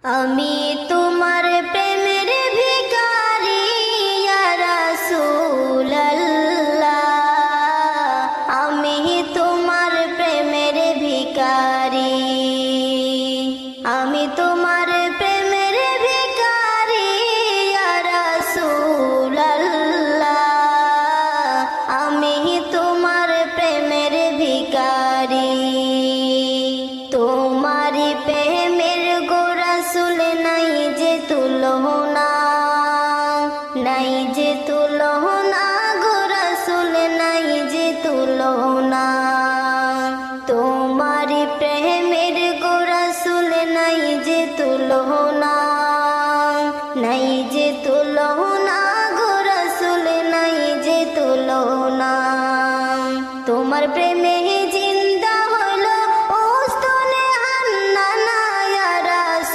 আমি তোমার প্রেমের ভিখারি ইয়া রাসূলুল্লাহ, আমি তোমার প্রেমের ভিখারি, আমি তোমার প্রেমের ভিখারি ইয়া রাসূলুল্লাহ, আমি তোমার প্রেমের ভিখারি। তোমারি প্রেমের গোরাসুল নাই যে তুলনা, নাই যে তুলনা, গোরাসুল নাই যে তুলনা। তোমারি প্রেমের গোরাসুল নাই যে তুলনা।